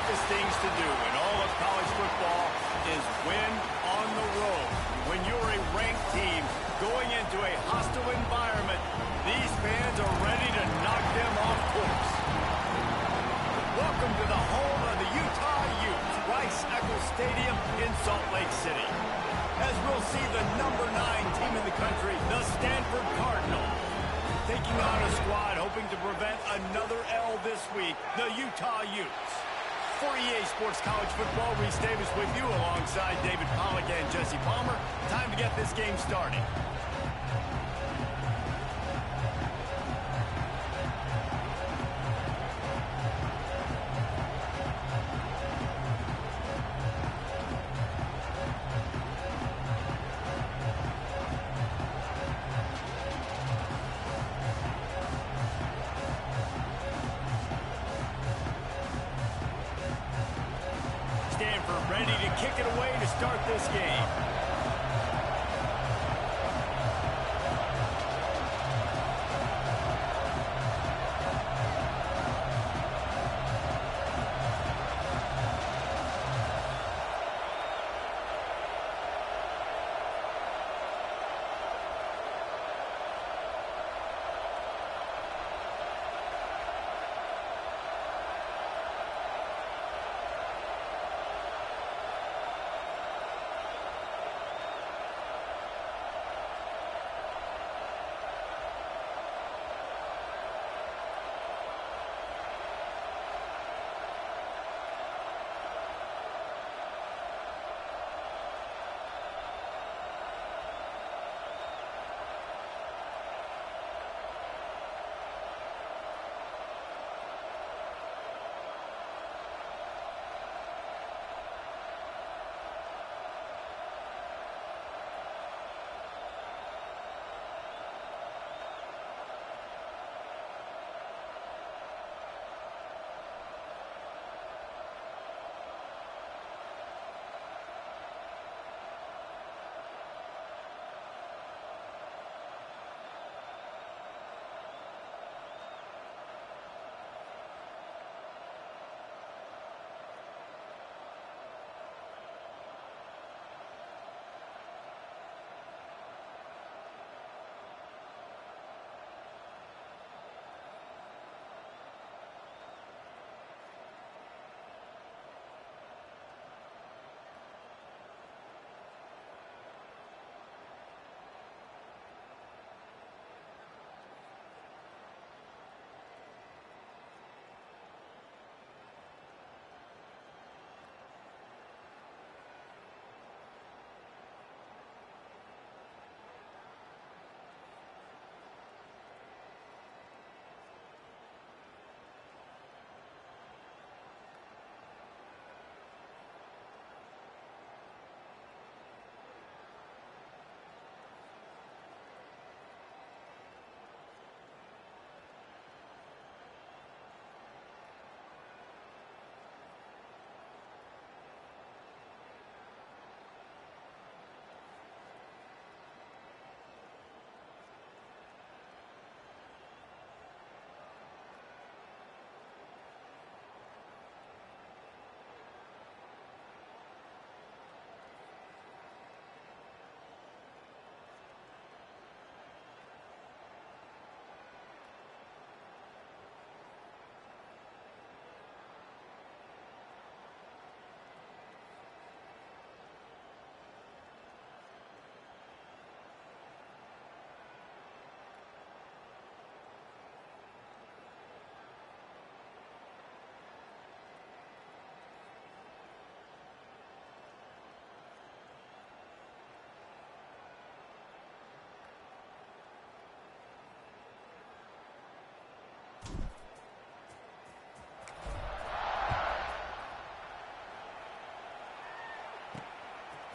toughest things to do in all of college football is win on the road. When you're a ranked team going into a hostile environment, these fans are ready to knock them off course. Welcome to the home of the Utah Utes, Rice-Eccles Stadium in Salt Lake City. As we'll see the number 9 team in the country, the Stanford Cardinals, taking on a squad hoping to prevent another L this week, the Utah Utes. For EA Sports College Football, Reese Davis with you alongside David Pollack and Jesse Palmer. Time to get this game started. Stanford ready to kick it away to start this game.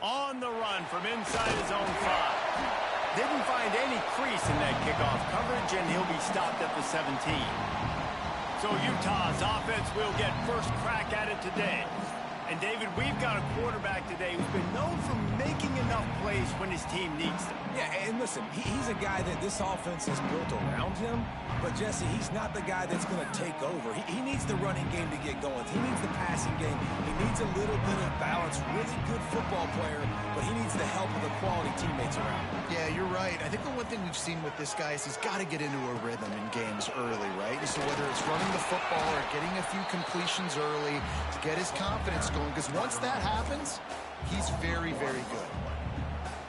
On the run from inside his own 5. Didn't find any crease in that kickoff coverage, and he'll be stopped at the 17. So Utah's offense will get first crack at it today. And, David, we've got a quarterback today who's been known for making enough plays when his team needs them. Yeah, and listen, he's a guy that this offense is built around him. But, Jesse, he's not the guy that's going to take over. He needs needs the running game to get going. He needs the passing game. He needs a little bit of balance. Really good football player, but he needs the help of the quality teammates around him. Yeah, you're right. I think the one thing we've seen with this guy is he's got to get into a rhythm in games early, right? So whether it's running the football or getting a few completions early to get his confidence going, because once that happens, he's very, very good.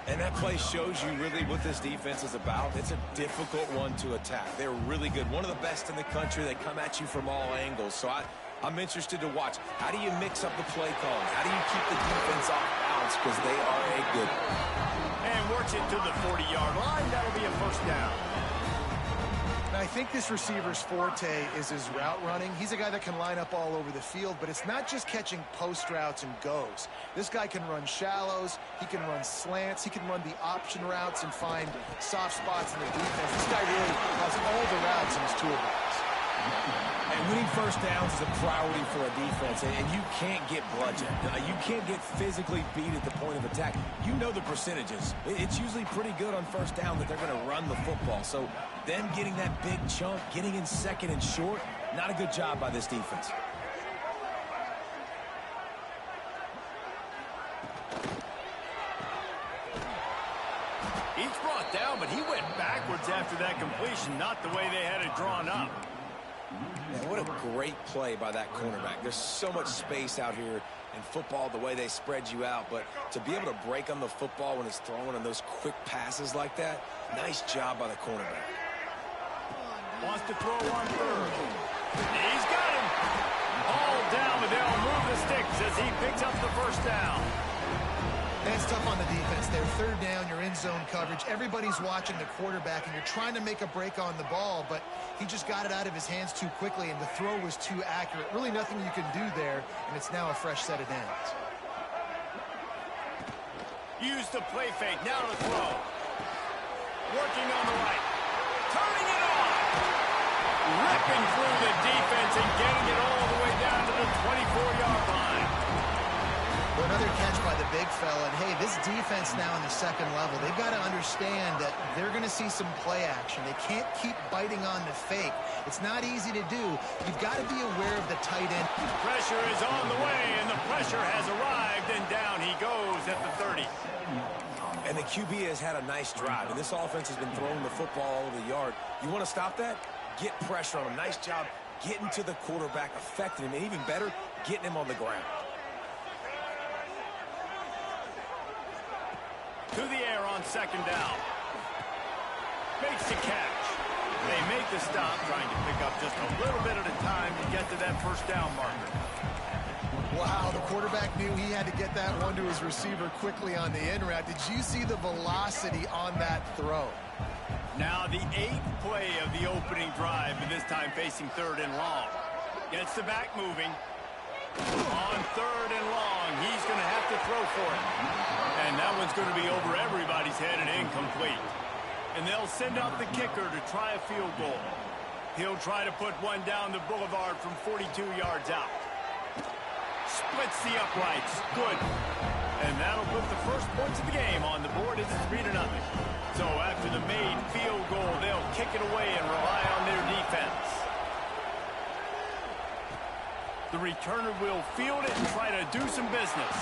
And that play shows you really what this defense is about. It's a difficult one to attack. They're really good. One of the best in the country. They come at you from all angles. So I'm interested to watch. How do you mix up the play calling? How do you keep the defense off balance? Because they are a good one. And works it to the 40-yard line. That'll be a first down. I think this receiver's forte is his route running. He's a guy that can line up all over the field, but it's not just catching post routes and goes. This guy can run shallows, he can run slants, he can run the option routes and find soft spots in the defense. This guy really has all the routes in his toolbox. And winning first downs is a priority for a defense, and you can't get bludgeoned. You can't get physically beat at the point of attack. You know the percentages. It's usually pretty good on first down that they're going to run the football. So them getting that big chunk, getting in second and short, not a good job by this defense. He's brought down, but he went backwards after that completion, not the way they had it drawn up. Man, what a great play by that cornerback. There's so much space out here in football, the way they spread you out, but to be able to break on the football when it's thrown on those quick passes like that, nice job by the cornerback. Wants to throw on third. He's got him. All down, but they'll move the sticks as he picks up the first down. That's tough on the defense there. Third down, you're in zone coverage. Everybody's watching the quarterback, and you're trying to make a break on the ball, but he just got it out of his hands too quickly, and the throw was too accurate. Really nothing you can do there, and it's now a fresh set of downs. Use the play fake. Now to throw. Working on the right. Turning it on. Ripping through the defense and getting it all the way down to the 24-yard line. Well, another catch by the big fella. And, hey, this defense now in the second level, they've got to understand that they're going to see some play action. They can't keep biting on the fake. It's not easy to do. You've got to be aware of the tight end. Pressure is on the way, and the pressure has arrived, and down he goes at the 30. And the QB has had a nice drive, and this offense has been throwing the football all over the yard. You want to stop that? Get pressure on him. Nice job getting to the quarterback, affecting him, and even better, getting him on the ground. To the air on second down. Makes the catch. They make the stop, trying to pick up just a little bit at a time to get to that first down marker. Wow, the quarterback knew he had to get that one to his receiver quickly on the in route. Did you see the velocity on that throw? Now the 8th play of the opening drive, and this time facing third and long. Gets the back moving. On third and long, he's going to have to throw for it. And that one's going to be over everybody's head and incomplete. And they'll send out the kicker to try a field goal. He'll try to put one down the boulevard from 42 yards out. Splits the uprights. Good. And that'll put the first points of the game on the board. It's 3-0. So after the made field goal, they'll kick it away and rely on their defense. The returner will field it and try to do some business.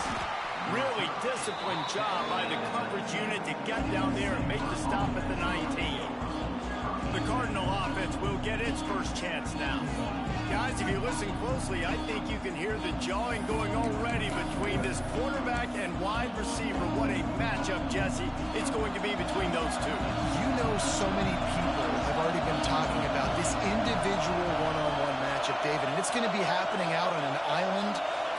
Really disciplined job by the coverage unit to get down there and make the stop at the 19. The Cardinal offense will get its first chance now. Guys, if you listen closely, I think you can hear the jawing going already between this quarterback and wide receiver. What a matchup, Jesse, it's going to be between those two. You know, so many people have already been talking about this individual one-on-one matchup, David, and it's going to be happening out on an island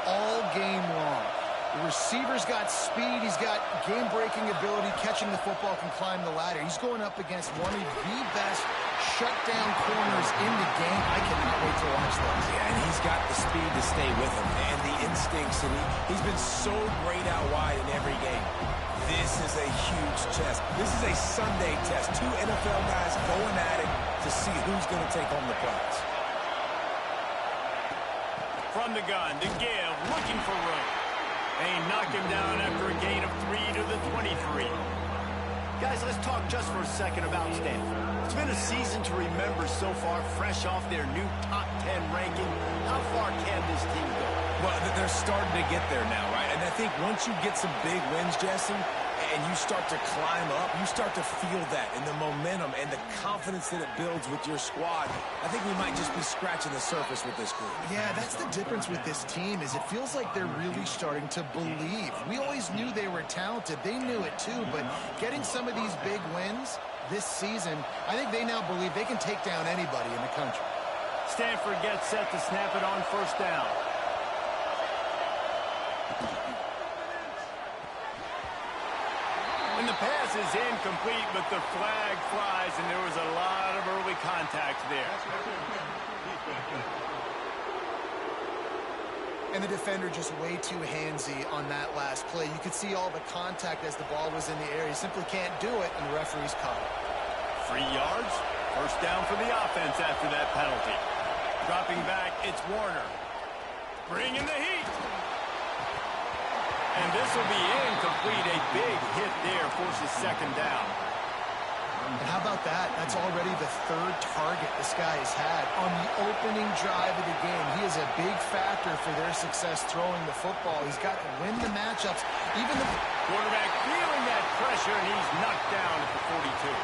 all game long. The receiver's got speed, he's got game-breaking ability, catching the football, can climb the ladder. He's going up against one of the best shutdown corners in the game. I cannot wait to watch this. Yeah, and he's got the speed to stay with him and the instincts, and he's been so great out wide in every game. This is a huge test. This is a Sunday test. Two NFL guys going at it to see who's going to take home the prize. From the gun, the give, looking for room. They knock him down after a gain of 3 to the 23. Guys, let's talk just for a second about Stanford. It's been a season to remember so far, fresh off their new top 10 ranking. this team go? Well, they're starting to get there now, right? And I think once you get some big wins, Jesse, and you start to climb up, you start to feel that and the momentum and the confidence that it builds with your squad. I think we might just be scratching the surface with this group. Yeah, that's the difference with this team is it feels like they're really starting to believe. We always knew they were talented. They knew it too, but getting some of these big wins this season, I think they now believe they can take down anybody in the country. Stanford gets set to snap it on first down. And the pass is incomplete, but the flag flies, and there was a lot of early contact there. And the defender just way too handsy on that last play. You could see all the contact as the ball was in the air. He simply can't do it, and the referee's caught it. 3 yards, first down for the offense after that penalty. Dropping back, it's Warner. Bringing the heat. And this will be incomplete. A big hit there forces second down. And how about that? That's already the third target this guy has had on the opening drive of the game. He is a big factor for their success throwing the football. He's got to win the matchups. Even the quarterback feeling that pressure, and he's knocked down at the 42.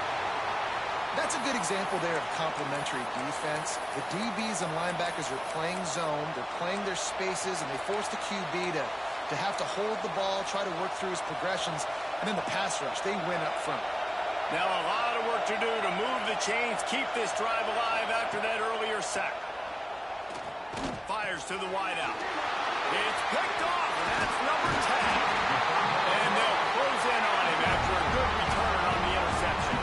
That's a good example there of complementary defense. The DBs and linebackers are playing zone. They're playing their spaces, and they force the QB to have to hold the ball, try to work through his progressions, and then the pass rush, they win up front. Now a lot of work to do to move the chains, keep this drive alive after that earlier sack. Fires to the wideout. It's picked off, and that's number 10. And they'll close in on him after a good return on the interception.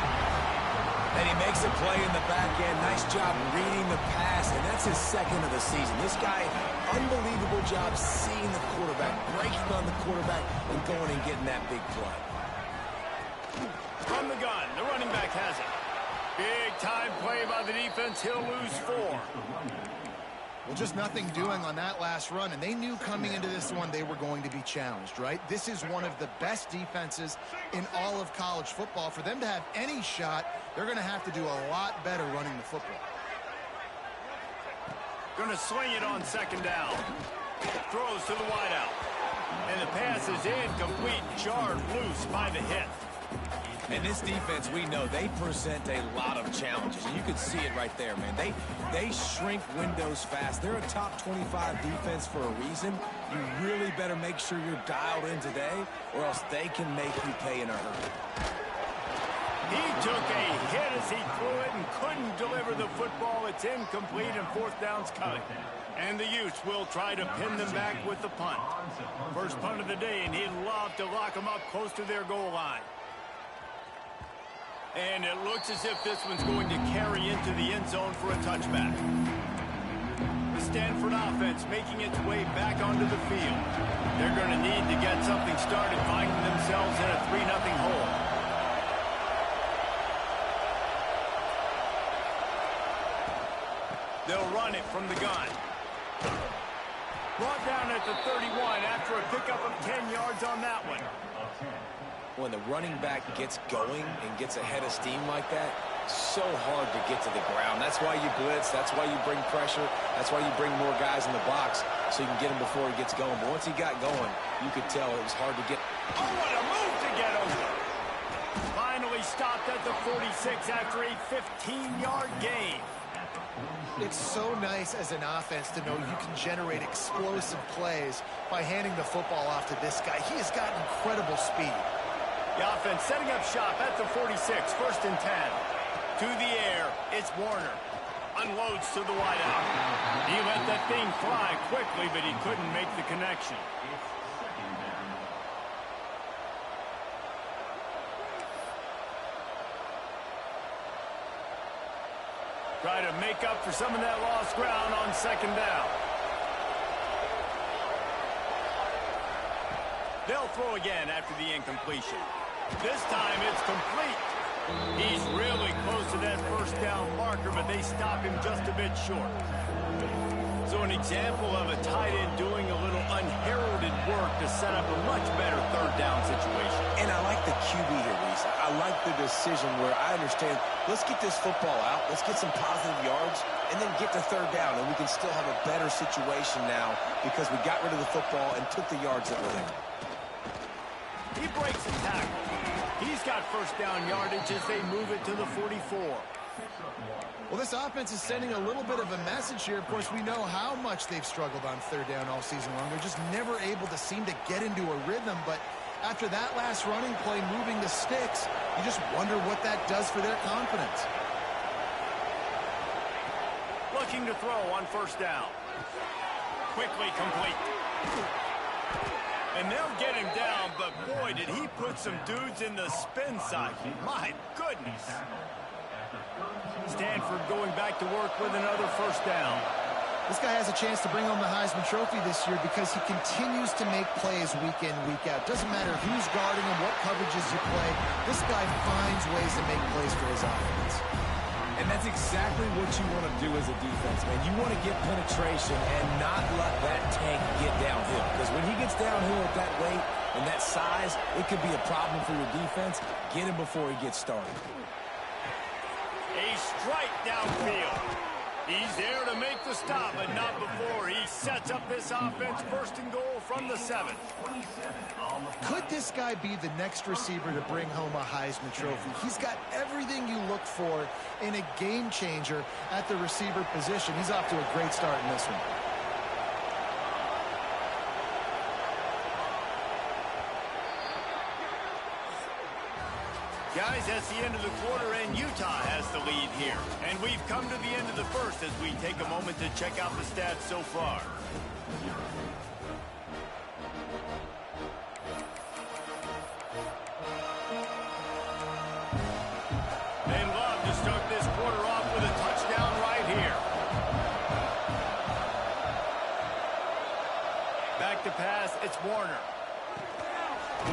And he makes a play in the back end. Nice job reading the pass, and that's his second of the season. This guy, unbelievable job seeing the quarterback, breaking on the quarterback, and going and getting that big play. From the gun, the running back has it. Big time play by the defense. He'll lose 4. Well, just nothing doing on that last run, and they knew coming into this one they were going to be challenged, right? This is one of the best defenses in all of college football. For them to have any shot, they're going to have to do a lot better running the football. Going to sling it on second down. Throws to the wideout. And the pass is incomplete, jarred loose by the hit. And this defense, we know, they present a lot of challenges. And you can see it right there, man. They shrink windows fast. They're a top 25 defense for a reason. You really better make sure you're dialed in today, or else they can make you pay in a hurry. He took a hit as he threw it and couldn't deliver the football. It's incomplete, and fourth down's coming. And the Utes will try to pin them back with the punt. First punt of the day, and he'd love to lock them up close to their goal line. And it looks as if this one's going to carry into the end zone for a touchback. The Stanford offense making its way back onto the field. They're going to need to get something started, finding themselves in a 3-0 hole. They'll run it from the gun. Brought down at the 31 after a pickup of 10 yards on that one. When the running back gets going and gets ahead of steam like that, so hard to get to the ground. That's why you blitz. That's why you bring pressure. That's why you bring more guys in the box so you can get him before he gets going. But once he got going, you could tell it was hard to get. Oh, what a move to get over. Finally stopped at the 46 after a 15-yard gain. It's so nice as an offense to know you can generate explosive plays by handing the football off to this guy. He has got incredible speed. The offense setting up shop at the 46, first and 10. To the air, it's Warner. Unloads to the wideout. He let that thing fly quickly, but he couldn't make the connection. Try to make up for some of that lost ground on second down. They'll throw again after the incompletion. This time it's complete. He's really close to that first down marker, but they stop him just a bit short. So an example of a tight end doing a little unheralded work to set up a much better third down situation. And I like the QB here, Reese. I like the decision where I understand, let's get this football out, let's get some positive yards, and then get to third down, and we can still have a better situation now because we got rid of the football and took the yards that were there. He breaks a tackle. He's got first down yardage as they move it to the 44. Well, this offense is sending a little bit of a message here. Of course, we know how much they've struggled on third down all season long. They're just never able to seem to get into a rhythm, but after that last running play moving the sticks, you just wonder what that does for their confidence. Looking to throw on first down. Quickly complete. And they'll get him down, but boy, did he put some dudes in the spin cycle. My goodness. Stanford going back to work with another first down. This guy has a chance to bring home the Heisman Trophy this year because he continues to make plays week in, week out. Doesn't matter who's guarding him, what coverages you play. This guy finds ways to make plays for his offense. And that's exactly what you want to do as a defense, man. You want to get penetration and not let that tank get downhill. Because when he gets downhill at that weight and that size, it could be a problem for your defense. Get him before he gets started. A strike downfield. He's there to make the stop, but not before he sets up this offense first and goal from the 7. Could this guy be the next receiver to bring home a Heisman Trophy? He's got everything you look for in a game changer at the receiver position. He's off to a great start in this one. Guys, that's the end of the quarter, and Utah has the lead here. And we've come to the end of the first as we take a moment to check out the stats so far. And love to start this quarter off with a touchdown right here. Back to pass, it's Warner.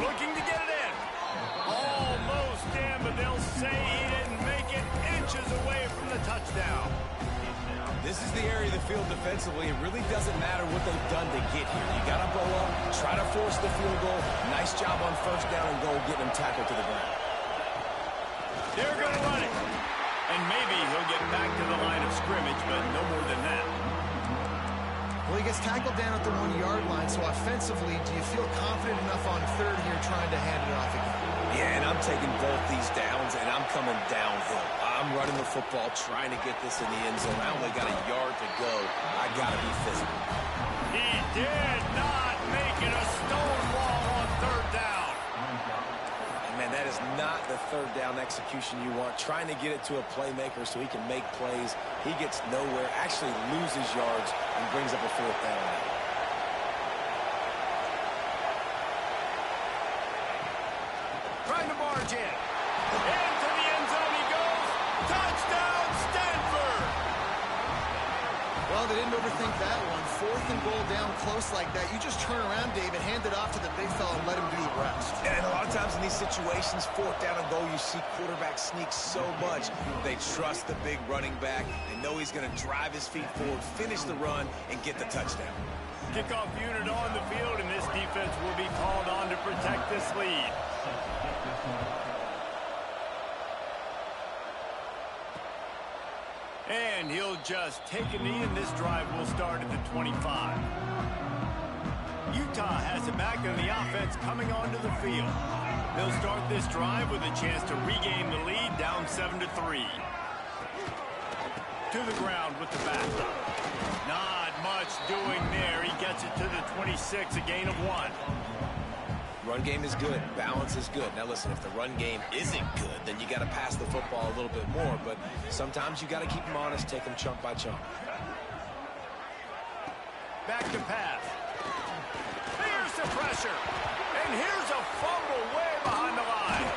Looking to get it in. Almost in, but they'll say he didn't make it, inches away from the touchdown. This is the area of the field defensively. It really doesn't matter what they've done to get here. You got to blow up, try to force the field goal. Nice job on first down and goal, getting him tackled to the ground. They're going to run it. And maybe he'll get back to the line of scrimmage, but no more than that. Well, he gets tackled down at the 1-yard line, so offensively, do you feel confident enough on third here trying to hand it off again? Yeah, and I'm taking both these downs, and I'm coming downhill. I'm running the football, trying to get this in the end zone. I only got a yard to go. I got to be physical. He did not make it a stonewall on third down. Man, that is not the third down execution you want. Trying to get it to a playmaker so he can make plays. He gets nowhere, actually loses yards, and brings up a fourth down. Trying to barge in. Into the end zone he goes. Touchdown, Stanford! Well, they didn't overthink that one. Fourth and goal down close like that. You just turn around, David, hand it off to the big fella and let him do the rest. And a lot of times in these situations, fourth down and goal, you see quarterbacks sneak so much. They trust the big running back. They know he's going to drive his feet forward, finish the run, and get the touchdown. Kickoff unit on the field, and this defense will be called on to protect this lead. And he'll just take a knee, and this drive will start at the 25. Utah has it back, and the offense coming onto the field. They'll start this drive with a chance to regain the lead, down 7-3. To the ground with the back. Not much doing there. He gets it to the 26, a gain of 1. Run game is good. Balance is good. Now, listen, if the run game isn't good, then you got to pass the football a little bit more. But sometimes you got to keep them honest, take them chunk by chunk. Back to pass. Here's the pressure. And here's a fumble way behind the line.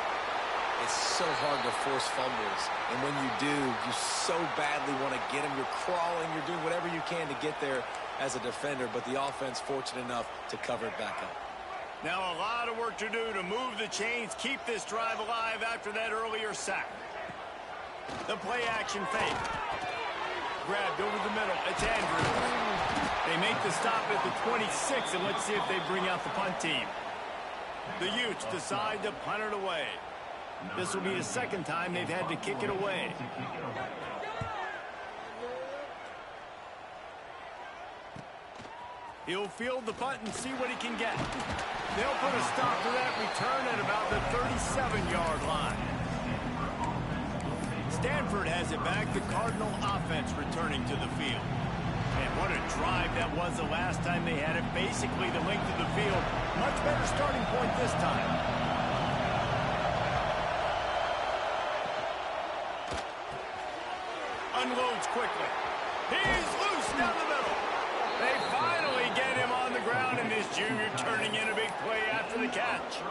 It's so hard to force fumbles. And when you do, you so badly want to get them. You're crawling. You're doing whatever you can to get there as a defender. But the offense fortunate enough to cover it back up. Now a lot of work to do to move the chains, keep this drive alive after that earlier sack. The play action fake. Grabbed over the middle. It's Andrews. They make the stop at the 26, and let's see if they bring out the punt team. The Utes decide to punt it away. This will be the second time they've had to kick it away. He'll field the punt and see what he can get. They'll put a stop to that return at about the 37-yard line. Stanford has it back. The Cardinal offense returning to the field. And what a drive that was the last time they had it. Basically the length of the field. Much better starting point this time. Unloads quickly. He's loose down the middle. They finally get him on the ground, and this junior turning in a big play after the catch.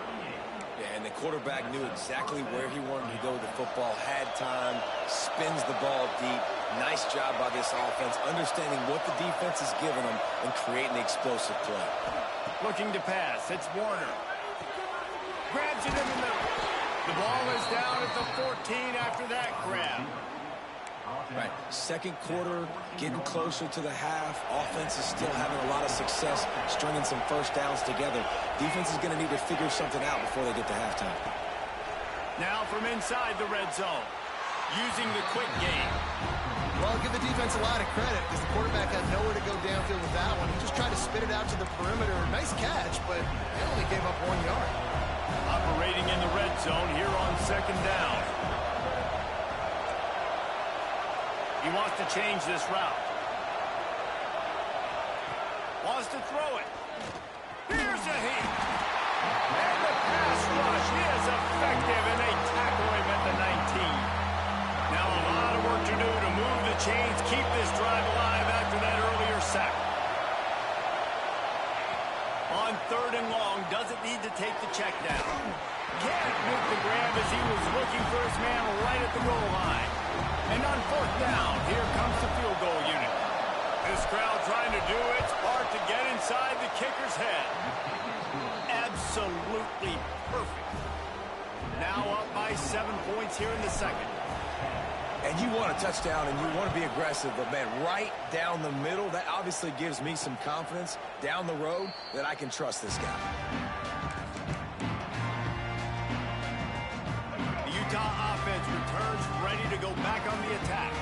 Yeah, and the quarterback knew exactly where he wanted to go with the football, had time, spins the ball deep. Nice job by this offense, understanding what the defense is giving them and creating the explosive play. Looking to pass. It's Warner. Grabs it in the middle. The ball is down at the 14 after that grab. Right. Second quarter, getting closer to the half. Offense is still having a lot of success stringing some first downs together. Defense is going to need to figure something out before they get to halftime. Now from inside the red zone, using the quick game. Well, I'll give the defense a lot of credit because the quarterback had nowhere to go downfield with that one. He just tried to spit it out to the perimeter. Nice catch, but they only gave up 1 yard. Operating in the red zone here on second down. He wants to change this route. Wants to throw it. Here's a hit. And the pass rush is effective, and they tackle him at the 19. Now a lot of work to do to move the chains, keep this drive alive after that earlier sack. On third and long, doesn't need to take the check down. Can't make the grab as he was looking for his man right at the goal line. And on fourth down, here comes the field goal unit. This crowd trying to do its part to get inside the kicker's head. Absolutely perfect. Now up by 7 points here in the second. And you want a touchdown and you want to be aggressive, but man, right down the middle, that obviously gives me some confidence down the road that I can trust this guy. Utah offense returns ready to go back on the attack.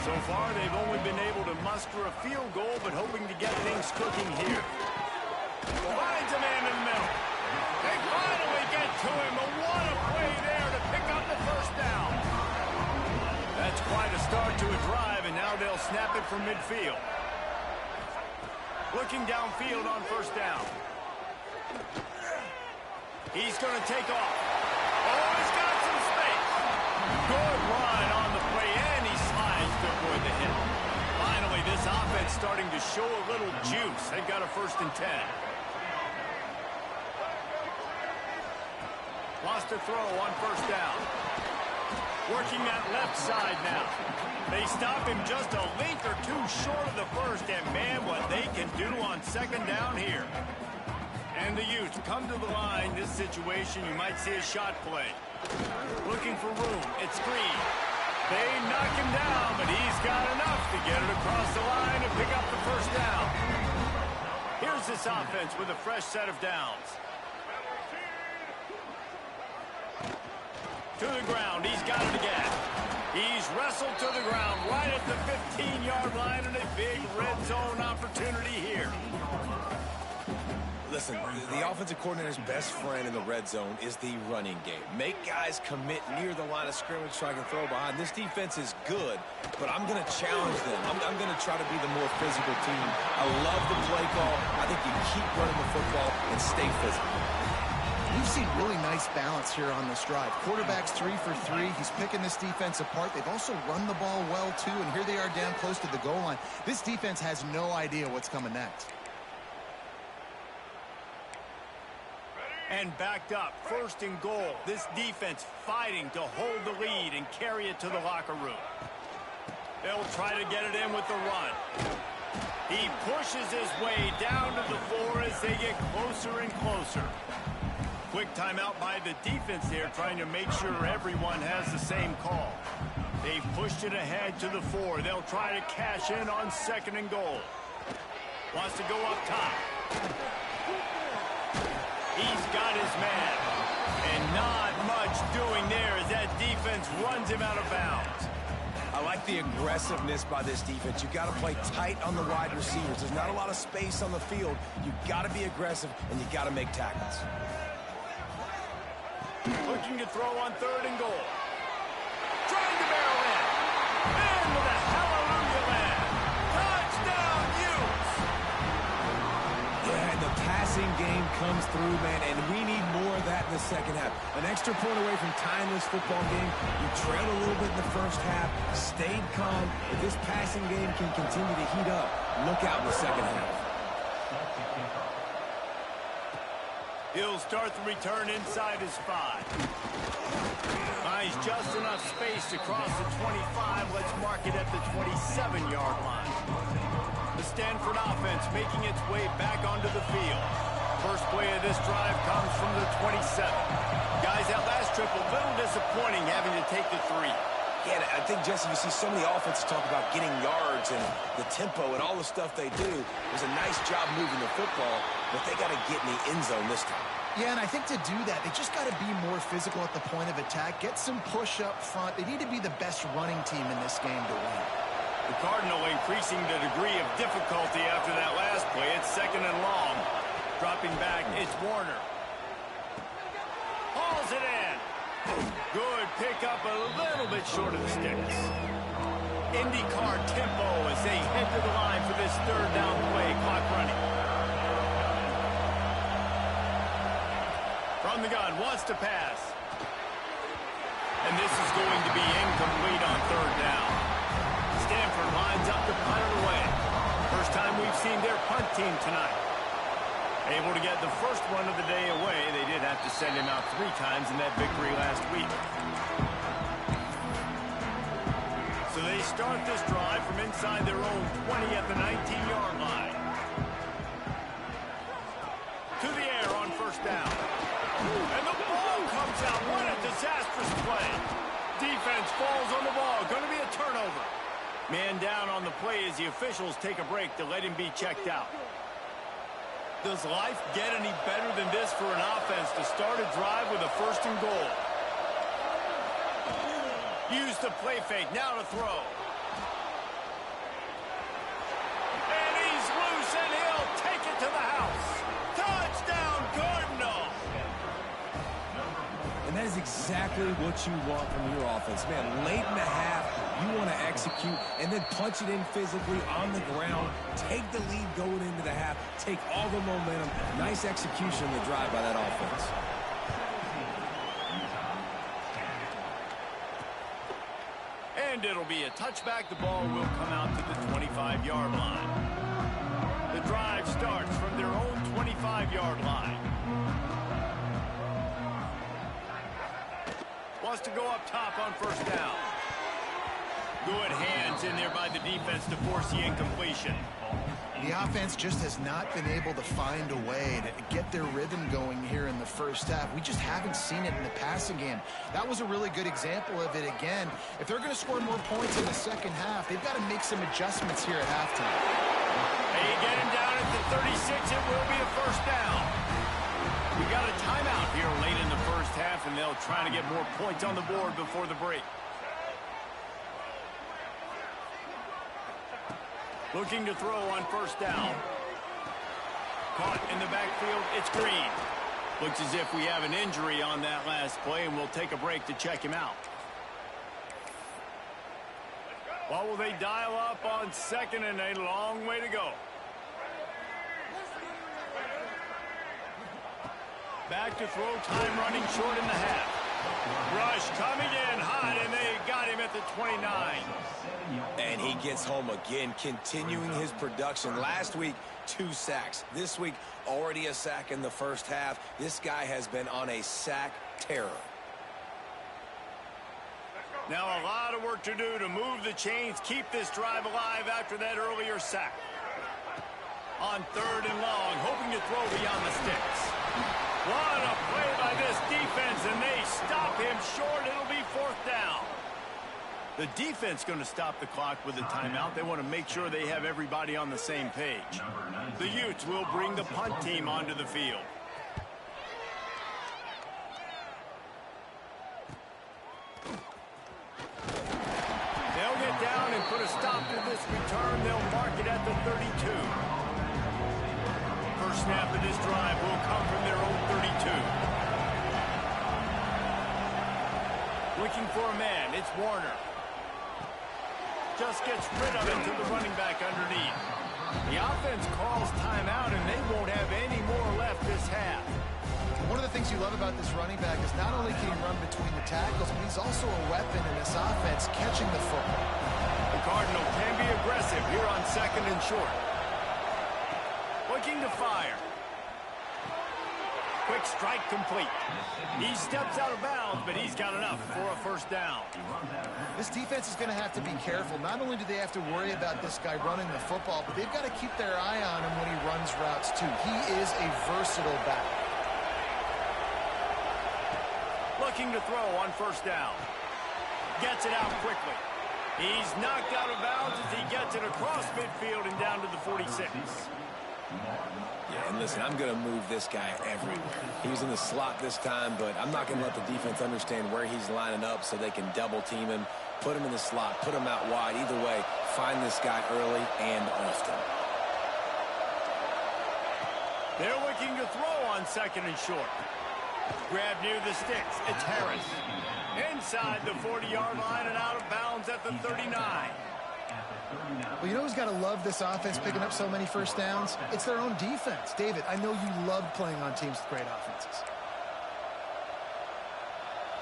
So far, they've only been able to muster a field goal, but hoping to get things cooking here. Finds a man in the middle. They finally get to him, but what a play there to pick up the first down. That's quite a start to a drive, and now they'll snap it from midfield. Looking downfield on first down. He's going to take off. Oh, he's got some space. Good run on the play, and he slides to avoid the hit. Finally, this offense starting to show a little juice. They've got a 1st and 10. Lost a throw on first down. Working that left side now. They stop him just a link or two short of the first, and man, what they can do on second down here. And the Utes come to the line. This situation, you might see a shot play. Looking for room. It's Green. They knock him down, but he's got enough to get it across the line and pick up the first down. Here's this offense with a fresh set of downs. To the ground. He's got it again. He's wrestled to the ground right at the 15-yard line, and a big red zone opportunity here. Listen, the offensive coordinator's best friend in the red zone is the running game. Make guys commit near the line of scrimmage so I can throw behind. This defense is good, but I'm going to challenge them. I'm going to try to be the more physical team. I love the play call. I think you keep running the football and stay physical. We've seen really nice balance here on this drive. Quarterback's 3 for 3. He's picking this defense apart. They've also run the ball well, too, and here they are down close to the goal line. This defense has no idea what's coming next. And backed up, 1st and goal. This defense fighting to hold the lead and carry it to the locker room. They'll try to get it in with the run. He pushes his way down to the floor as they get closer and closer. Quick timeout by the defense there, trying to make sure everyone has the same call. They've pushed it ahead to the 4. They'll try to cash in on 2nd and goal. Wants to go up top. He's got his man. And not much doing there as that defense runs him out of bounds. I like the aggressiveness by this defense. You've got to play tight on the wide receivers. There's not a lot of space on the field. You've got to be aggressive, and you've got to make tackles. Looking to throw on 3rd and goal. Trying to barrel in. And with a hallelujah land. Touchdown, Utes! Yeah, and the passing game comes through, man, and we need more of that in the second half. An extra point away from tying this football game. You trailed a little bit in the first half, stayed calm. If this passing game can continue to heat up, look out in the second half. He'll start the return inside his 5. Finds just enough space to cross the 25. Let's mark it at the 27-yard line. The Stanford offense making its way back onto the field. First play of this drive comes from the 27. Guys, that last trip a little disappointing having to take the 3. Yeah, I think, Jesse, you see so many offenses talk about getting yards and the tempo and all the stuff they do. It was a nice job moving the football, but they got to get in the end zone this time. Yeah, and I think to do that, they just got to be more physical at the point of attack, get some push up front. They need to be the best running team in this game to win. The Cardinal increasing the degree of difficulty after that last play. It's 2nd and long. Dropping back, it's Warner. Hauls it in. Good pickup, a little bit short of the sticks. IndyCar tempo as they head to the line for this 3rd down play. Clock running. From the gun, wants to pass. And this is going to be incomplete on 3rd down. Stanford lines up to punt it away. First time we've seen their punt team tonight. Able to get the first one of the day away. They did have to send him out 3 times in that victory last week. So they start this drive from inside their own 20 at the 19-yard line. To the air on 1st down. And the ball comes out. What a disastrous play. Defense falls on the ball. Going to be a turnover. Man down on the play as the officials take a break to let him be checked out. Does life get any better than this for an offense to start a drive with a 1st and goal? Use the play fake. Now to throw. And he's loose, and he'll take it to the house. Touchdown, Cardinal! And that is exactly what you want from your offense. Man, late in the half, you want to execute and then punch it in physically on the ground. Take the lead going into the half. Take all the momentum. Nice execution in the drive by that offense. And it'll be a touchback. The ball will come out to the 25-yard line. The drive starts from their own 25-yard line. Wants to go up top on 1st down. Good hands in there by the defense to force the incompletion. The offense just has not been able to find a way to get their rhythm going here in the first half. We just haven't seen it in the passing game. That was a really good example of it again. If they're going to score more points in the second half, they've got to make some adjustments here at halftime. They get him down at the 36. It will be a 1st down. We got a timeout here late in the first half, and they'll try to get more points on the board before the break. Looking to throw on 1st down. Caught in the backfield. It's Green. Looks as if we have an injury on that last play, and we'll take a break to check him out. What will they dial up on 2nd and a long way to go? Back to throw, time running short in the half. Rush coming in hot, and they got him at the 29. And he gets home again, continuing his production. Last week, 2 sacks. This week, already a sack in the first half. This guy has been on a sack terror. Now a lot of work to do to move the chains, keep this drive alive after that earlier sack. On 3rd and long, hoping to throw beyond the sticks. What a play by this defense, and they stop him short. It'll be 4th down. The defense going to stop the clock with a timeout. They want to make sure they have everybody on the same page. The Utes will bring the punt team onto the field. put a stop to this return. They'll mark it at the 32. First snap of this drive will come from their own 32. Looking for a man. It's Warner. Just gets rid of it to the running back underneath. The offense calls timeout, and they won't have any more left this half. One of the things you love about this running back is not only can he run between the tackles, but he's also a weapon in this offense catching the football. The Cardinals can be aggressive here on second and short. Looking to fire. Quick strike complete. He steps out of bounds, but he's got enough for a first down. This defense is going to have to be careful. Not only do they have to worry about this guy running the football, but they've got to keep their eye on him when he runs routes too. He is a versatile back. Looking to throw on first down. Gets it out quickly. He's knocked out of bounds as he gets it across midfield and down to the 46. Yeah, and listen, I'm going to move this guy everywhere. He was in the slot this time, but I'm not going to let the defense understand where he's lining up so they can double team him, put him in the slot, put him out wide. Either way, find this guy early and often. They're looking to throw on second and short. Grab near the sticks. It's Harris. Inside the 40-yard line and out of bounds at the 39. Well, you know who's got to love this offense picking up so many first downs? It's their own defense. David, I know you love playing on teams with great offenses.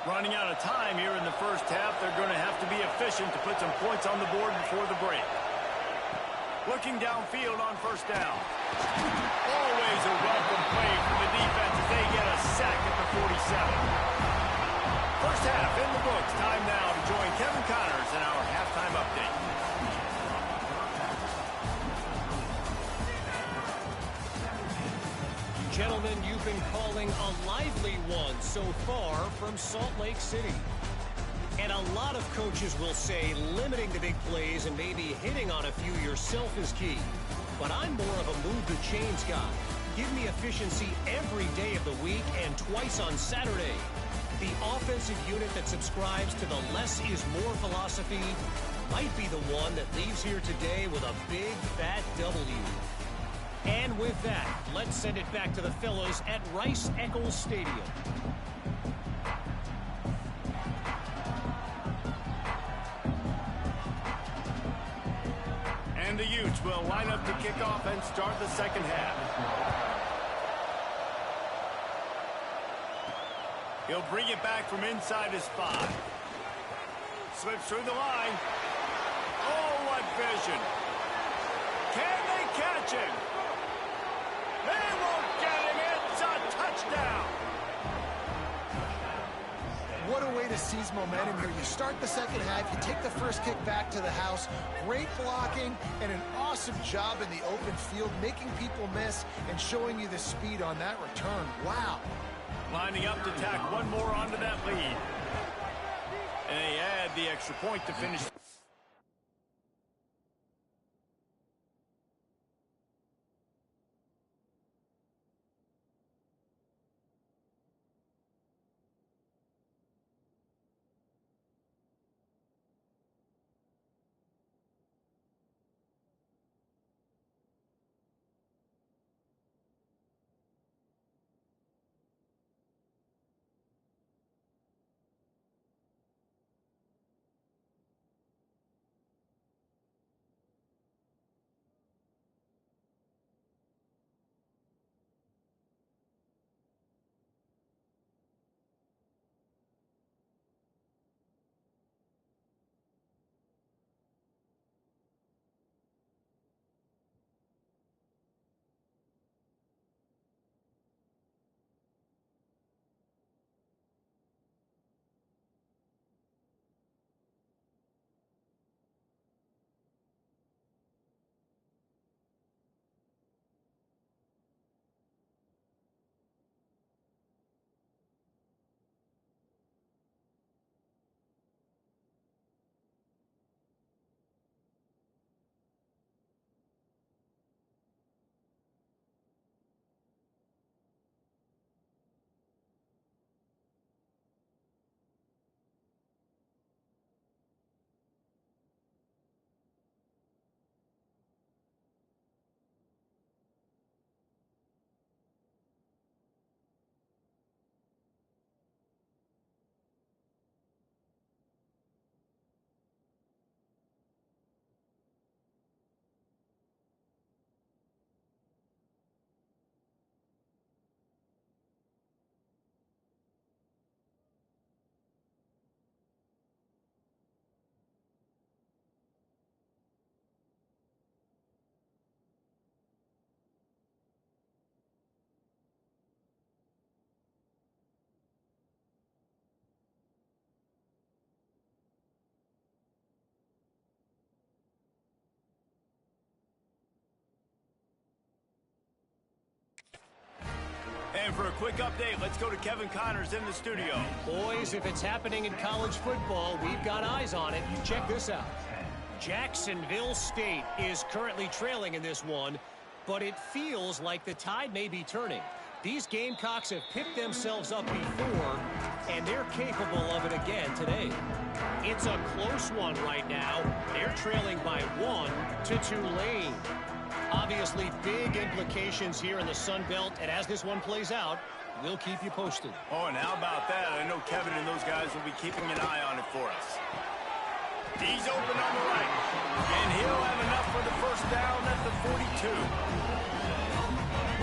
Running out of time here in the first half. They're going to have to be efficient to put some points on the board before the break. Looking downfield on first down. Always a welcome play for the defense as they get a sack at the 47. First half in the books. Time now to join Kevin Connors in our halftime update. Gentlemen, you've been calling a lively one so far from Salt Lake City. And a lot of coaches will say limiting the big plays and maybe hitting on a few yourself is key. But I'm more of a move the chains guy. Give me efficiency every day of the week and twice on Saturday. The offensive unit that subscribes to the less is more philosophy might be the one that leaves here today with a big fat W. And with that, let's send it back to the fellows at Rice-Eccles Stadium. And the Utes will line up to kick off and start the second half. He'll bring it back from inside his 5. Slips through the line. Oh, what vision. Can they catch him? They won't get him. It's a touchdown. What a way to seize momentum here. You start the second half, you take the first kick back to the house. Great blocking and an awesome job in the open field, making people miss and showing you the speed on that return. Wow. Lining up to tack one more onto that lead. And they add the extra point to finish. And for a quick update, let's go to Kevin Connors in the studio. Boys, if it's happening in college football, we've got eyes on it. Check this out. Jacksonville State is currently trailing in this one, but it feels like the tide may be turning. These Gamecocks have picked themselves up before, and they're capable of it again today. It's a close one right now. They're trailing by 1 to Tulane. Obviously, big implications here in the Sun Belt, and as this one plays out, we'll keep you posted. Oh, and how about that? I know Kevin and those guys will be keeping an eye on it for us. He's open on the right, and he'll have enough for the first down at the 42.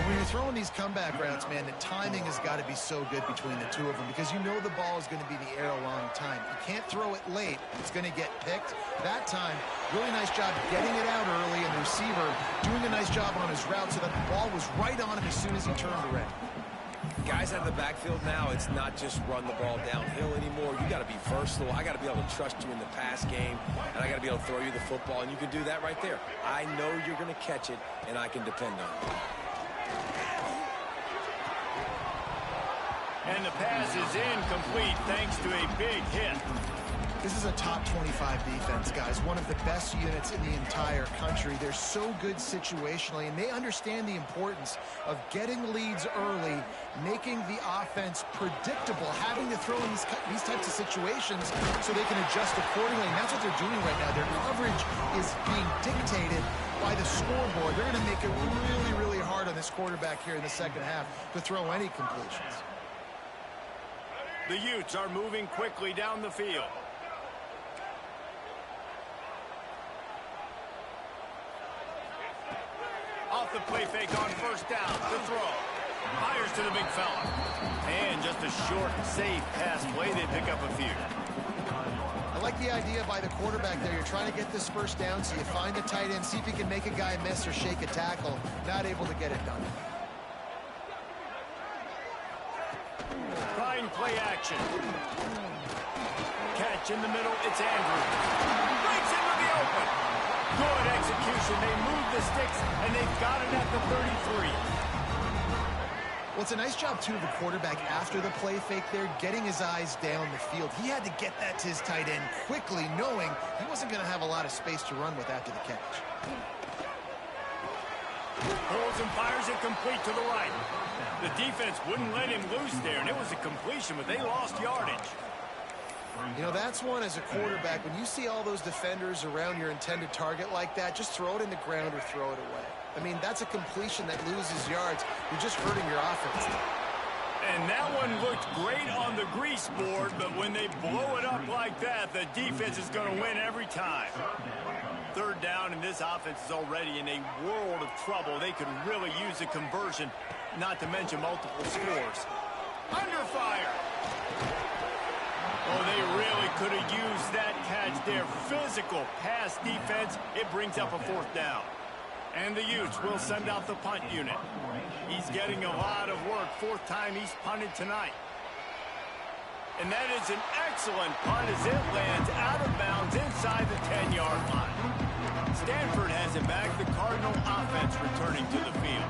When you're throwing these comeback routes, man, the timing has got to be so good between the two of them because you know the ball is going to be in the air a long time. You can't throw it late. It's going to get picked. That time, really nice job getting it out early, and the receiver doing a nice job on his route so that the ball was right on him as soon as he turned around. Guys out of the backfield now, it's not just run the ball downhill anymore. You got to be versatile. I got to be able to trust you in the pass game, and I got to be able to throw you the football, and you can do that right there. I know you're going to catch it, and I can depend on it. And the pass is incomplete thanks to a big hit. This is a top 25 defense, guys. One of the best units in the entire country. They're so good situationally, and they understand the importance of getting leads early, making the offense predictable, having to throw in these types of situations so they can adjust accordingly. And that's what they're doing right now. Their coverage is being dictated by the scoreboard. They're going to make it really, really hard on this quarterback here in the second half to throw any completions. The Utes are moving quickly down the field. Off the play fake on first down. The throw. Fires to the big fella. And just a short, safe pass play. They pick up a few. I like the idea by the quarterback there. You're trying to get this first down, so you find the tight end, see if you can make a guy miss or shake a tackle. Not able to get it done. Trying play action. Catch in the middle. It's Andrews. Breaks into the open. Good execution. They move the sticks, and they've got it at the 33. Well, it's a nice job, too, of the quarterback after the play fake there, getting his eyes down the field. He had to get that to his tight end quickly, knowing he wasn't going to have a lot of space to run with after the catch. Pulls and fires it complete to the right. The defense wouldn't let him loose there, and it was a completion, but they lost yardage. You know, that's one as a quarterback. When you see all those defenders around your intended target like that, just throw it in the ground or throw it away. I mean, that's a completion that loses yards. You're just hurting your offense. And that one looked great on the grease board, but when they blow it up like that, the defense is going to win every time. Third down, and this offense is already in a world of trouble. They could really use a conversion, not to mention multiple scores. Under fire. Oh, they really could have used that catch there. Physical pass defense. It brings up a fourth down. And the Utes will send out the punt unit. He's getting a lot of work. Fourth time he's punted tonight. And that is an excellent punt as it lands out of bounds inside the 10-yard line. Stanford has it back. The Cardinal offense returning to the field.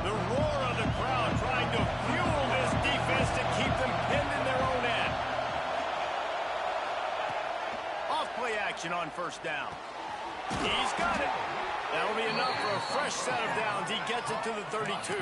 The roar of the crowd trying to fuel this defense to keep them pinned in their own end. Off play action on first down. He's got it. That'll be enough for a fresh set of downs. He gets it to the 32.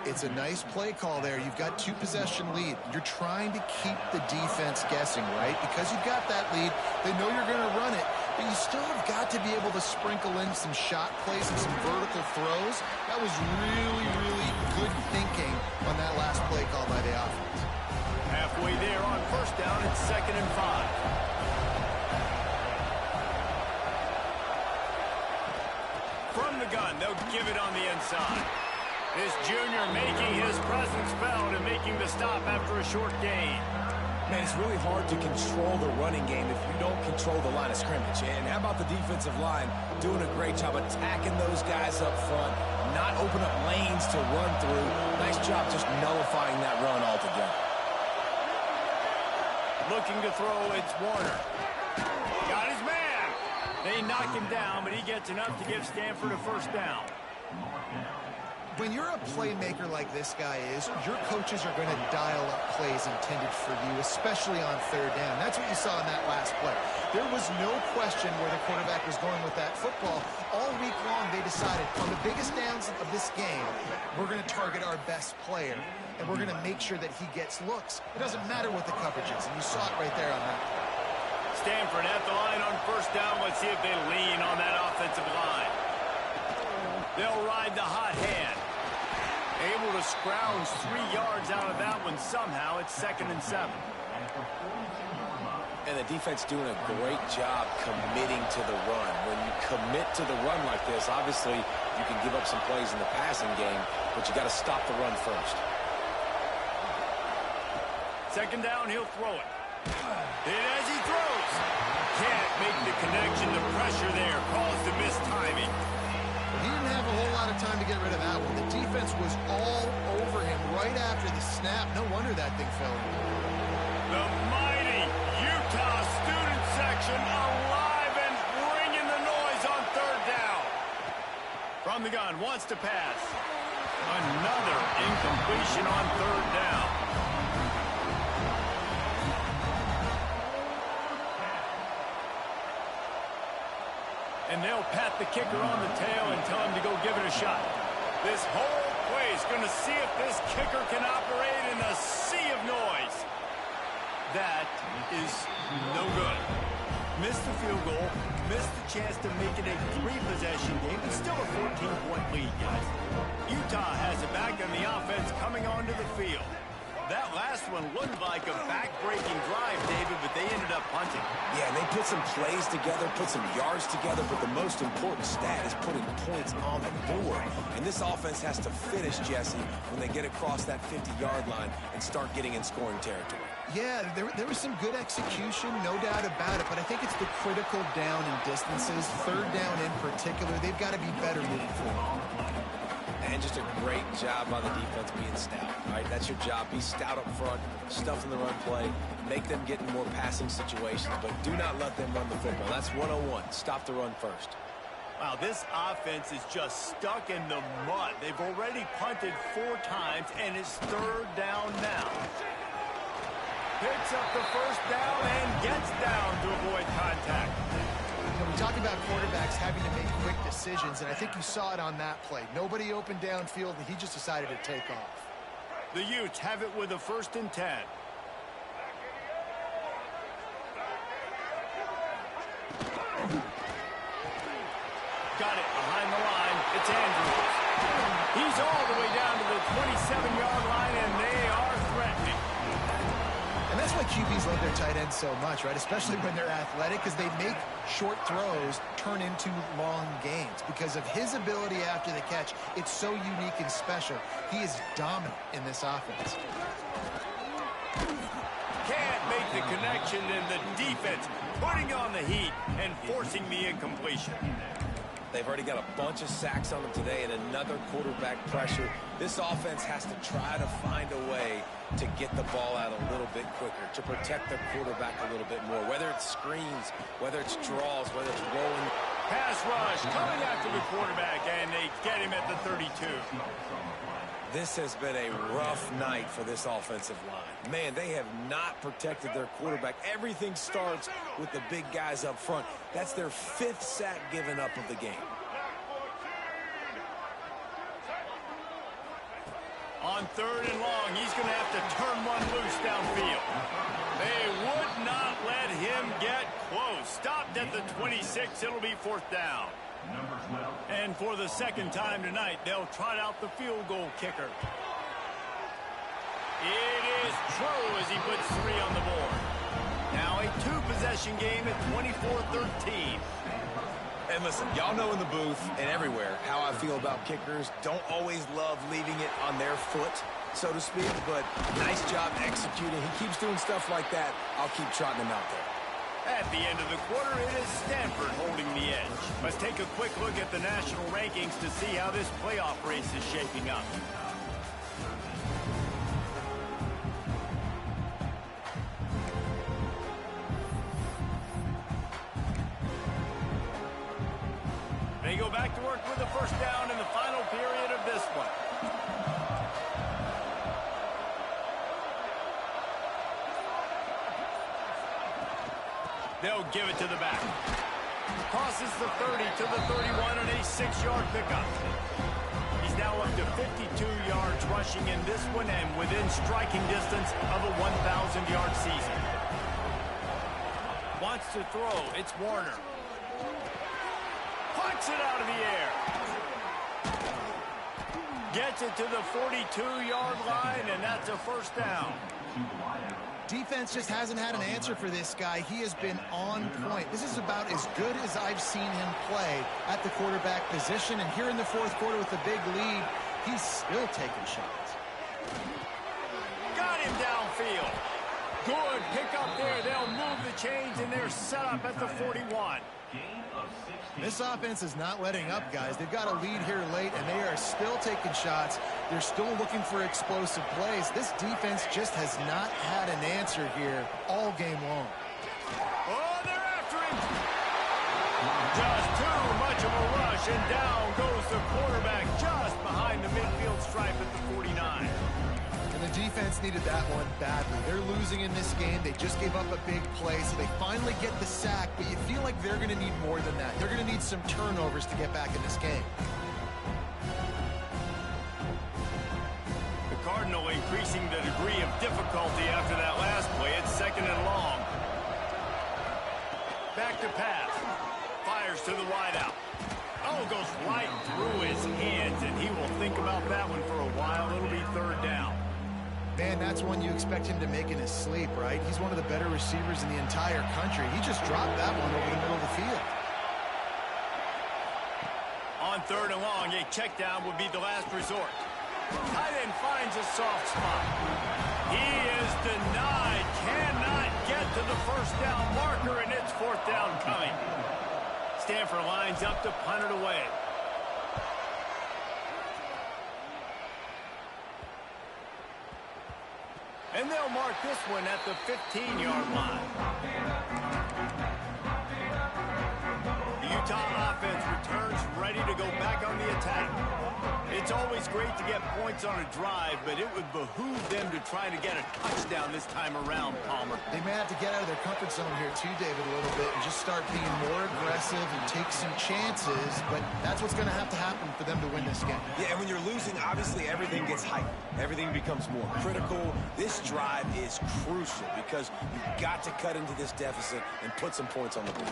It's a nice play call there. You've got two-possession lead. You're trying to keep the defense guessing, right? Because you've got that lead, they know you're going to run it, but you still have got to be able to sprinkle in some shot plays and some vertical throws. That was really, really good thinking on that last play call by the offense. Halfway there on first down, it's 2nd and 5. From the gun, they'll give it on the inside. This junior making his presence felt and making the stop after a short gain. Man, it's really hard to control the running game if you don't control the line of scrimmage. And how about the defensive line doing a great job attacking those guys up front, not open up lanes to run through. Nice job just nullifying that run altogether. Looking to throw, it's Warner. Got his man. They knock him down, but he gets enough to give Stanford a first down. When you're a playmaker like this guy is, your coaches are going to dial up plays intended for you, especially on third down. That's what you saw in that last play. There was no question where the quarterback was going with that football. All week long, they decided on the biggest downs of this game, we're going to target our best player, and we're going to make sure that he gets looks. It doesn't matter what the coverage is, and you saw it right there on that play. Stanford at the line on first down. Let's see if they lean on that offensive line. They'll ride the hot hand. Able to scrounge 3 yards out of that one somehow. It's 2nd and 7. And the defense doing a great job committing to the run. When you commit to the run like this, obviously you can give up some plays in the passing game, but you got to stop the run first. 2nd down, he'll throw it. And as he throws, can't make the connection. The pressure there caused the missed timing. He didn't have a whole lot of time to get rid of that one. The defense was all over him right after the snap. No wonder that thing fell in. The mighty Utah student section alive and bringing the noise on 3rd down. From the gun, wants to pass. Another incompletion on 3rd down. And they'll pat the kicker on the tail and tell him to go give it a shot. This whole play is going to see if this kicker can operate in the sea of noise. That is no good. Missed the field goal, missed the chance to make it a 3-possession game, but still a 14-point lead, guys. Utah has it back on the offense coming onto the field. That last one looked like a back-breaking drive, David, but they ended up punting. Yeah, they put some plays together, put some yards together, but the most important stat is putting points on the board. And this offense has to finish, Jesse, when they get across that 50-yard line and start getting in scoring territory. Yeah, there was some good execution, no doubt about it, but I think it's the critical down and distances, 3rd down in particular. They've got to be better moving forward. And just a great job by the defense being stout. All right, that's your job. Be stout up front, stuff in the run play, make them get in more passing situations, but do not let them run the football. That's 101. Stop the run first. Wow, this offense is just stuck in the mud. They've already punted 4 times, and it's 3rd down now. Picks up the 1st down and gets down to avoid contact. We talk about quarterbacks having to make quick decisions, and I think you saw it on that play. Nobody opened downfield, and he just decided to take off. The Utes have it with a 1st and 10. Got it behind the line. It's Andrews. He's all the way down to the 27-yard line, and they are threatening. And that's why QBs love their tight ends so much, right? Especially when they're athletic, because they make short throws turn into long gains. Because of his ability after the catch, it's so unique and special. He is dominant in this offense. Can't make the connection, and the defense putting on the heat and forcing the incompletion. They've already got a bunch of sacks on them today and another quarterback pressure. This offense has to try to find a way to get the ball out a little bit quicker, to protect their quarterback a little bit more, whether it's screens, whether it's draws, whether it's rolling. Pass rush coming after the quarterback, and they get him at the 32. This has been a rough night for this offensive line. Man, they have not protected their quarterback. Everything starts with the big guys up front. That's their 5th sack given up of the game. On 3rd and long, he's going to have to turn one loose downfield. They would not let him get close. Stopped at the 26. It'll be 4th down. And for the 2nd time tonight, they'll trot out the field goal kicker. It is true as he puts 3 on the board. Now a 2-possession game at 24-13. And listen, y'all know in the booth and everywhere how I feel about kickers. Don't always love leaving it on their foot, so to speak, but nice job executing. He keeps doing stuff like that. I'll keep trotting him out there. At the end of the quarter, it is Stanford holding the edge. Let's take a quick look at the national rankings to see how this playoff race is shaping up. They go back to work with the 1st down in the final period of this one. They'll give it to the back. Crosses the 30 to the 31 on a 6-yard pickup. He's now up to 52 yards rushing in this one and within striking distance of a 1,000-yard season. Wants to throw. It's Warner. Punts it out of the air. Gets it to the 42-yard line, and that's a first down. Defense just hasn't had an answer for this guy. He has been on point. This is about as good as I've seen him play at the quarterback position. And here in the fourth quarter with a big lead, he's still taking shots. Got him downfield. Good pick up there. They'll move the chains, and they're set up at the 41. This offense is not letting up, guys. They've got a lead here late, and they are still taking shots. They're still looking for explosive plays. This defense just has not had an answer here all game long. Oh, they're after him. Just too much of a rush, and down goes the quarterback just behind the midfield stripe at the 49. And the defense needed that one badly. They're losing in this game. They just gave up a big play, so they finally get the sack, but you feel like they're going to need more than that. They're going to need some turnovers to get back in this game. The Cardinal increasing the degree of difficulty after that last play. It's 2nd and long. Back to pass. Fires to the wideout. Oh, goes right through his hands, and he will think about that one for a while. It'll be 3rd down. Man, that's one you expect him to make in his sleep, right? He's one of the better receivers in the entire country. He just dropped that one over the middle of the field. On 3rd and long, a check down would be the last resort. Tight end finds a soft spot. He is denied. Cannot get to the first down marker, and it's 4th down coming. Stanford lines up to punt it away. And they'll mark this one at the 15-yard line. The Utah offense returns ready to go back on the attack. It's always great to get points on a drive, but it would behoove them to try to get a touchdown this time around, Palmer. They may have to get out of their comfort zone here too, David, a little bit and just start being more aggressive and take some chances, but that's what's going to happen for them to win this game. Yeah, and when you're losing, obviously everything gets heightened. Everything becomes more critical. This drive is crucial because you've got to cut into this deficit and put some points on the board.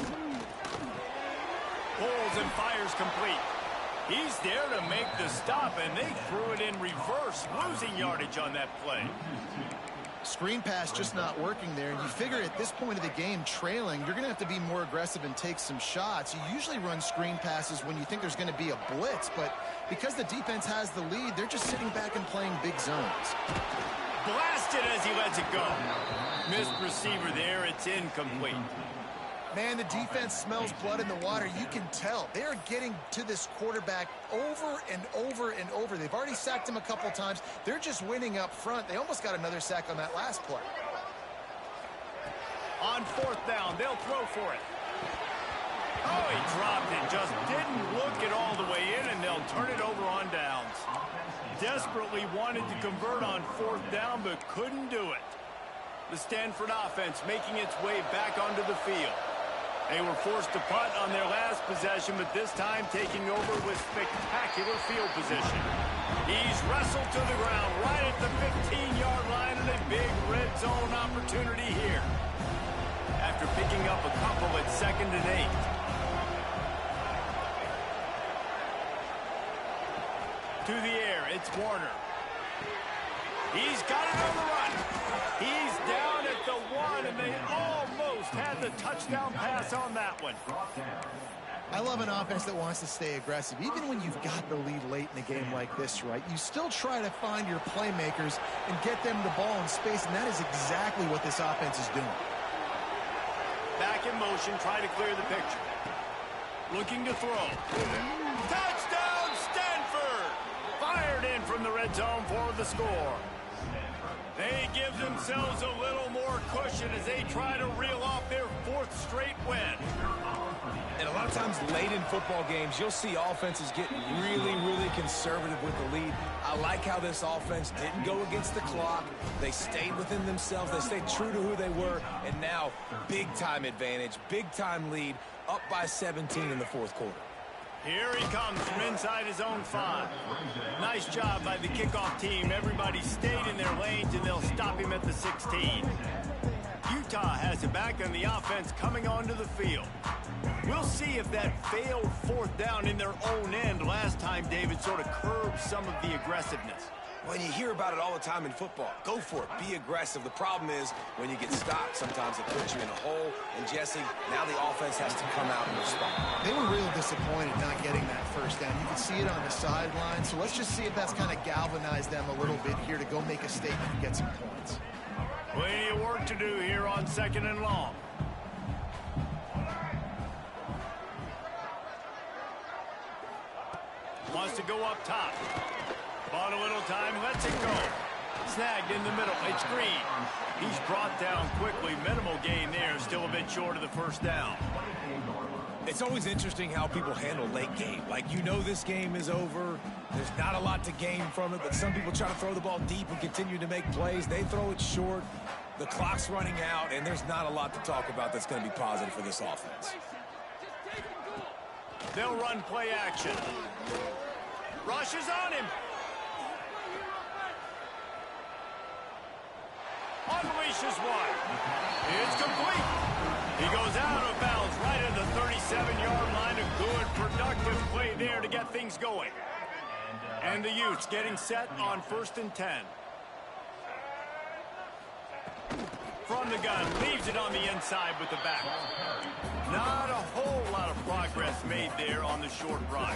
Pulls and fires complete. He's there to make the stop, and they threw it in reverse, losing yardage on that play. Screen pass just not working there, and you figure at this point of the game, trailing, you're going to have to be more aggressive and take some shots. You usually run screen passes when you think there's going to be a blitz, but because the defense has the lead, they're just sitting back and playing big zones. Blasted as he lets it go. Missed receiver there. It's incomplete. Man, the defense smells blood in the water. You can tell. They are getting to this quarterback over and over and over. They've already sacked him a couple times. They're just winning up front. They almost got another sack on that last play. On 4th down, they'll throw for it. Oh, he dropped it. Just didn't look it all the way in, and they'll turn it over on downs. Desperately wanted to convert on 4th down, but couldn't do it. The Stanford offense making its way back onto the field. They were forced to punt on their last possession, but this time taking over with spectacular field position. He's wrestled to the ground right at the 15-yard line, and a big red zone opportunity here. After picking up a couple at 2nd and 8. To the air, it's Warner. He's got it on the run. He's down at the 1, and they almost had the touchdown pass on that one. I love an offense that wants to stay aggressive. Even when you've got the lead late in a game like this, right, you still try to find your playmakers and get them the ball in space, and that is exactly what this offense is doing. Back in motion, try to clear the picture. Looking to throw. Touchdown, Stanford! Fired in from the red zone for the score. They give themselves a little more cushion as they try to reel off their 4th straight win. And a lot of times late in football games, you'll see offenses get really, really conservative with the lead. I like how this offense didn't go against the clock. They stayed within themselves. They stayed true to who they were. And now, big-time advantage, big-time lead, up by 17 in the fourth quarter. Here he comes from inside his own 5. Nice job by the kickoff team. Everybody stayed in their lanes, and they'll stop him at the 16. Utah has it back on the offense coming onto the field. We'll see if that failed fourth down in their own end last time, David, sort of curbed some of the aggressiveness. When you hear about it all the time in football, go for it. Be aggressive. The problem is when you get stopped, sometimes it puts you in a hole. And, Jesse, now the offense has to come out and respond. They were real disappointed not getting that first down. You can see it on the sideline. So let's just see if that's kind of galvanized them a little bit here to go make a statement and get some points. Plenty of work to do here on 2nd and long. Wants to go up top. Bought a little time, lets it go. Snagged in the middle, it's Green. He's brought down quickly. Minimal gain there, still a bit short of the first down. It's always interesting how people handle late game. Like, you know this game is over. There's not a lot to gain from it, but some people try to throw the ball deep and continue to make plays. They throw it short. The clock's running out, and there's not a lot to talk about that's going to be positive for this offense. They'll run play action. Rushes on him. Unleashes one. It's complete. He goes out of bounds right at the 37-yard line. A good, productive play there to get things going. And the Utes getting set on 1st and 10. From the gun, leaves it on the inside with the back. Not a whole lot of progress made there on the short run.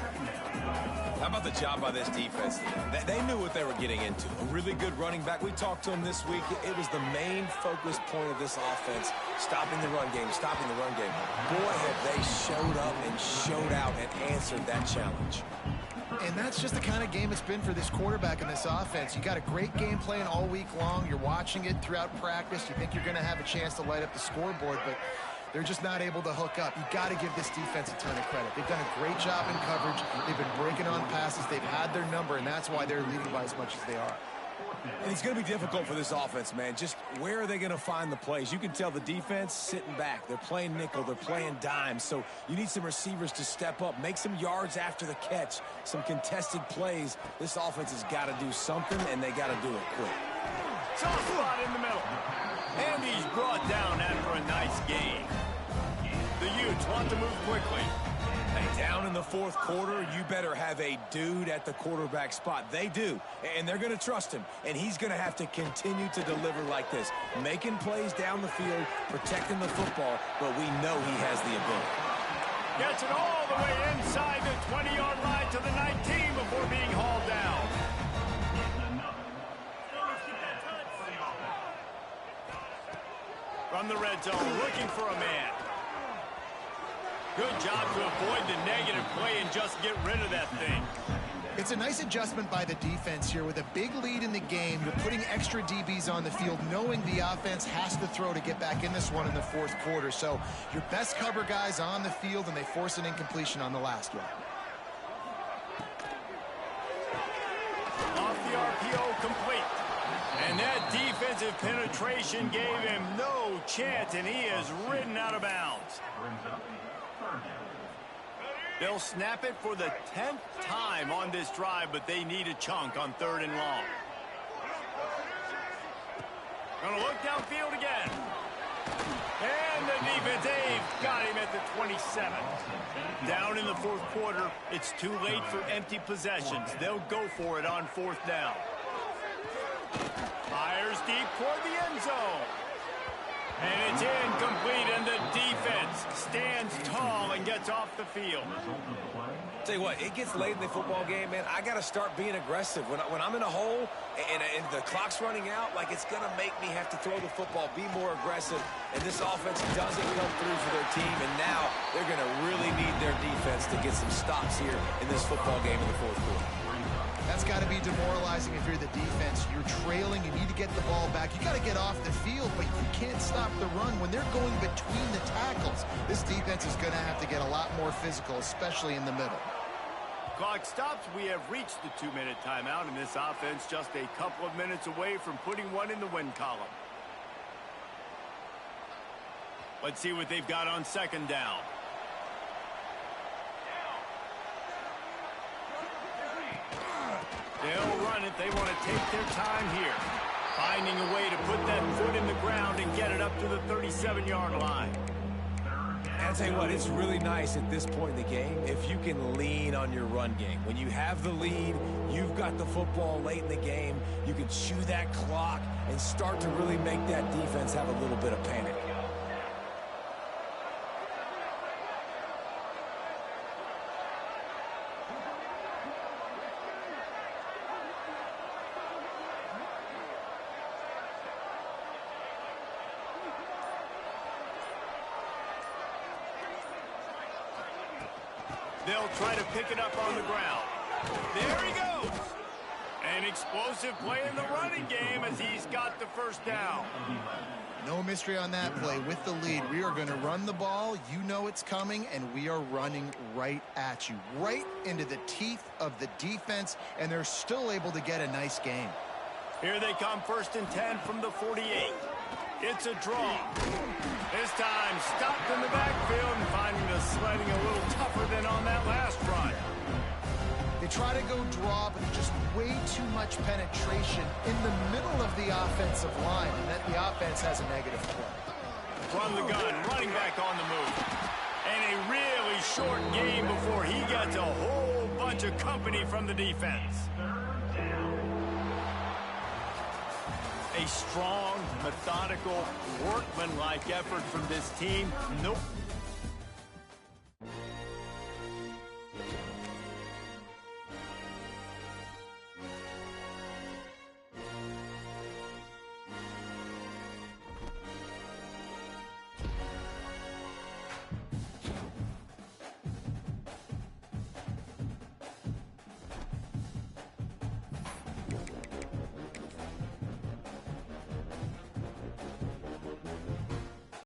How about the job by this defense? They knew what they were getting into. A really good running back. We talked to him this week. It was the main focus point of this offense, stopping the run game, stopping the run game. Boy, have they showed up and showed out and answered that challenge. And that's just the kind of game it's been for this quarterback in this offense. You got a great game plan all week long. You're watching it throughout practice. You think you're going to have a chance to light up the scoreboard, but they're just not able to hook up. You got to give this defense a ton of credit. They've done a great job in coverage. They've been breaking on passes. They've had their number, and that's why they're leading by as much as they are. And it's going to be difficult for this offense, man. Just where are they going to find the plays? You can tell the defense sitting back. They're playing nickel. They're playing dime. So you need some receivers to step up, make some yards after the catch, some contested plays. This offense has got to do something, and they got to do it quick. Soft spot in the middle. And he's brought down after a nice gain. The Utes want to move quickly. Hey, down in the fourth quarter, you better have a dude at the quarterback spot. They do, and they're going to trust him, and he's going to have to continue to deliver like this, making plays down the field, protecting the football, but we know he has the ability. Gets it all the way inside the 20-yard line to the 19 before being hauled down. From the red zone, looking for a man. Good job to avoid the negative play and just get rid of that thing. It's a nice adjustment by the defense here. With a big lead in the game, you're putting extra DBs on the field, knowing the offense has to throw to get back in this one in the fourth quarter. So your best cover guys on the field, and they force an incompletion on the last one. Off the RPO, complete. And that defensive penetration gave him no chance, and he is ridden out of bounds. They'll snap it for the 10th time on this drive, but they need a chunk on 3rd and long. Gonna look downfield again. And the defense got him at the 27. Down in the fourth quarter, it's too late for empty possessions. They'll go for it on 4th down. Fires deep toward the end zone. And it's incomplete, and the defense stands tall and gets off the field. Tell you what, it gets late in the football game, man. I got to start being aggressive. When I'm in a hole and the clock's running out, like, it's going to make me have to throw the football, be more aggressive. And this offense doesn't come through for their team, and now they're going to really need their defense to get some stops here in this football game in the fourth quarter. That's got to be demoralizing if you're the defense. You're trailing. You need to get the ball back. You got to get off the field, but you can't stop the run. When they're going between the tackles, this defense is going to have to get a lot more physical, especially in the middle. clock stops, we have reached the 2-minute timeout, and this offense just a couple of minutes away from putting one in the win column. Let's see what they've got on second down. They'll run it. They want to take their time here. Finding a way to put that foot in the ground and get it up to the 37-yard line. I'll tell you what, it's really nice at this point in the game if you can lean on your run game. When you have the lead, you've got the football late in the game, you can chew that clock and start to really make that defense have a little bit of panic. They'll try to pick it up on the ground. There he goes. An explosive play in the running game as he's got the first down. No mystery on that play. With the lead, we are going to run the ball. You know it's coming, and we are running right at you, right into the teeth of the defense, and they're still able to get a nice game. Here they come, 1st and 10 from the 48. It's a draw. This time stopped in the backfield and finding the sledding a little tougher than on that last run. They try to go draw, but just way too much penetration in the middle of the offensive line, and then the offense has a negative play. Run the gun, running back on the move. And a really short game before he gets a whole bunch of company from the defense. A strong, methodical, workmanlike effort from this team. Nope,